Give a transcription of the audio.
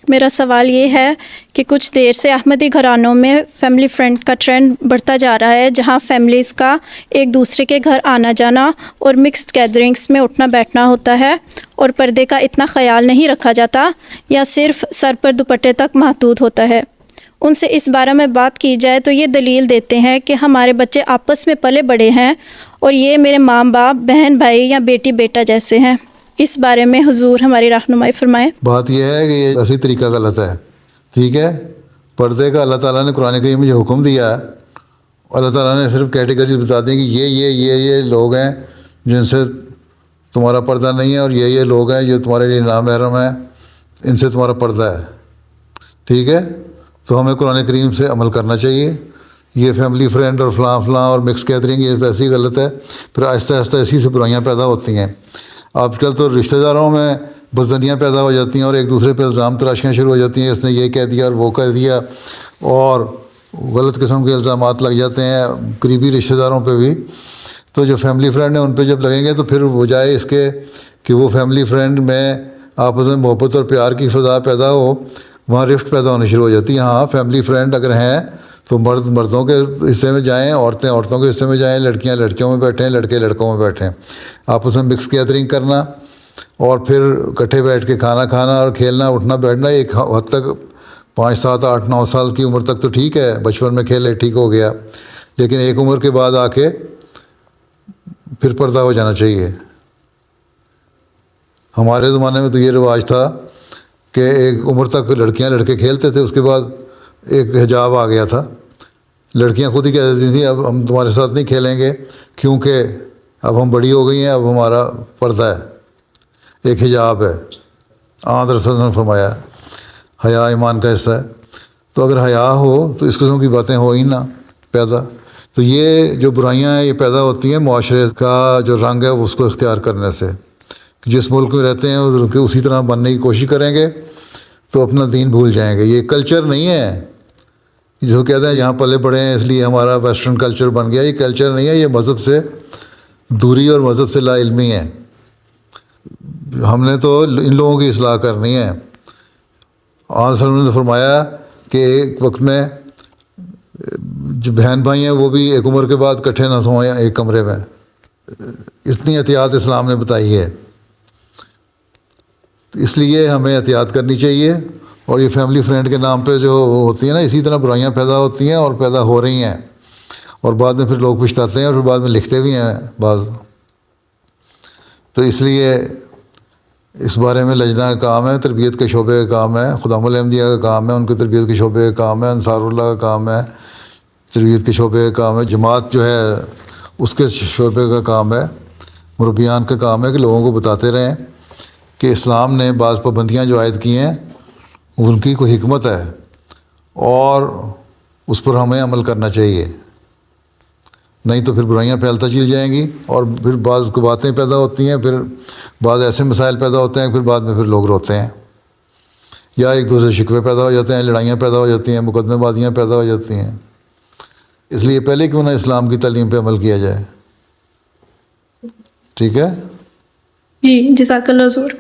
میرا سوال یہ ہے کہ کچھ دیر سے احمدی گھرانوں میں فیملی فرینڈ کا ٹرینڈ بڑھتا جا رہا ہے، جہاں فیملیز کا ایک دوسرے کے گھر آنا جانا اور مکسڈ گیدرنگس میں اٹھنا بیٹھنا ہوتا ہے، اور پردے کا اتنا خیال نہیں رکھا جاتا یا صرف سر پر دوپٹے تک محدود ہوتا ہے۔ ان سے اس بارے میں بات کی جائے تو یہ دلیل دیتے ہیں کہ ہمارے بچے آپس میں پلے بڑے ہیں اور یہ میرے ماں باپ، بہن بھائی یا بیٹی بیٹا جیسے ہیں۔ اس بارے میں حضور ہماری رہنمائی فرمائیں۔ بات یہ ہے کہ یہ ایسی طریقہ غلط ہے، ٹھیک ہے۔ پردے کا اللہ تعالیٰ نے قرآن کریم میں جو حکم دیا ہے، اللہ تعالیٰ نے صرف کیٹیگریز بتا دی کہ یہ لوگ ہیں جن سے تمہارا پردہ نہیں ہے، اور یہ لوگ ہیں جو تمہارے لیے نامحرم ہیں، ان سے تمہارا پردہ ہے، ٹھیک ہے۔ تو ہمیں قرآن کریم سے عمل کرنا چاہیے۔ یہ فیملی فرینڈ اور فلاں اور مکس گیدرنگ یہ ویسے ہی غلط ہے، پھر آہستہ آہستہ اسی سے برائیاں پیدا ہوتی ہیں۔ آج کل تو رشتہ داروں میں بدزنیاں پیدا ہو جاتی ہیں اور ایک دوسرے پہ الزام تراشیاں شروع ہو جاتی ہیں، اس نے یہ کہہ دیا اور وہ کہہ دیا، اور غلط قسم کے الزامات لگ جاتے ہیں قریبی رشتہ داروں پہ بھی۔ تو جو فیملی فرینڈ ہیں ان پہ جب لگیں گے تو پھر بجائے اس کے کہ وہ فیملی فرینڈ میں آپس میں محبت اور پیار کی فضا پیدا ہو، وہاں رفٹ پیدا ہونے شروع ہو جاتی ہے۔ ہاں فیملی فرینڈ اگر ہیں تو مرد مردوں کے حصے میں جائیں، عورتیں عورتوں کے حصے میں جائیں، لڑکیاں لڑکیوں میں بیٹھیں، لڑکے لڑکوں میں بیٹھیں، آپس میں مکس گیدرنگ کرنا اور پھر اکٹھے بیٹھ کے کھانا کھانا اور کھیلنا اٹھنا بیٹھنا ایک حد تک 5 7 8 9 سال کی عمر تک تو ٹھیک ہے، بچپن میں کھیلے ٹھیک ہو گیا، لیکن ایک عمر کے بعد آ کے پھر پردہ ہو جانا چاہیے۔ ہمارے زمانے میں تو یہ رواج تھا کہ ایک عمر تک لڑکیاں لڑکے کھیلتے تھے، اس کے بعد ایک حجاب آ گیا تھا، لڑکیاں خود ہی کہہ دیتی تھیں اب ہم تمہارے ساتھ نہیں کھیلیں گے کیونکہ اب ہم بڑی ہو گئی ہیں، اب ہمارا پردہ ہے، ایک حجاب ہے۔ آن رسول نے فرمایا حیا ایمان کا حصہ ہے۔ تو اگر حیا ہو تو اس قسم کی باتیں ہو ہی نہ پیدا۔ تو یہ جو برائیاں ہیں یہ پیدا ہوتی ہیں معاشرے کا جو رنگ ہے اس کو اختیار کرنے سے۔ جس ملک میں رہتے ہیں اسی طرح بننے کی کوشش کریں گے تو اپنا دین بھول جائیں گے۔ یہ کلچر نہیں ہے جس کو کہتے ہیں یہاں پلے پڑے ہیں اس لیے ہمارا ویسٹرن کلچر بن گیا، یہ کلچر نہیں ہے، یہ مذہب سے دوری اور مذہب سے لا علمی ہے۔ ہم نے تو ان لوگوں کی اصلاح کرنی ہے۔ آن صلی اللہ علیہ وسلم نے فرمایا کہ ایک وقت میں جو بہن بھائی ہیں وہ بھی ایک عمر کے بعد اکٹھے نہ سوئیں ایک کمرے میں، اتنی احتیاط اسلام نے بتائی ہے۔ اس لیے ہمیں احتیاط کرنی چاہیے، اور یہ فیملی فرینڈ کے نام پہ جو ہوتی ہیں نا اسی طرح برائیاں پیدا ہوتی ہیں اور پیدا ہو رہی ہیں، اور بعد میں پھر لوگ پچھتاتے ہیں اور پھر بعد میں لکھتے بھی ہیں بعض۔ تو اس لیے اس بارے میں لجنہ کا کام ہے، تربیت کے شعبے کا کام ہے، خدام الانبیاء کا کام ہے، ان کے تربیت کے شعبے کا کام ہے، انصار اللہ کا کام ہے، تربیت کے شعبے کا کام ہے، جماعت جو ہے اس کے شعبے کا کام ہے، مربیان کا کام ہے کہ لوگوں کو بتاتے رہیں کہ اسلام نے بعض پابندیاں جو عائد کی ہیں ان کی کوئی حکمت ہے اور اس پر ہمیں عمل کرنا چاہیے، نہیں تو پھر برائیاں پھیلتا چلی جائیں گی، اور پھر بعض باتیں پیدا ہوتی ہیں، پھر بعض ایسے مسائل پیدا ہوتے ہیں پھر بعد میں پھر لوگ روتے ہیں، یا ایک دوسرے شکوے پیدا ہو جاتے ہیں، لڑائیاں پیدا ہو جاتی ہیں، مقدمے بازیاں پیدا ہو جاتی ہیں۔ اس لیے پہلے کیوں نہ اسلام کی تعلیم پہ عمل کیا جائے، ٹھیک ہے؟ جی جزاک اللہ حضور۔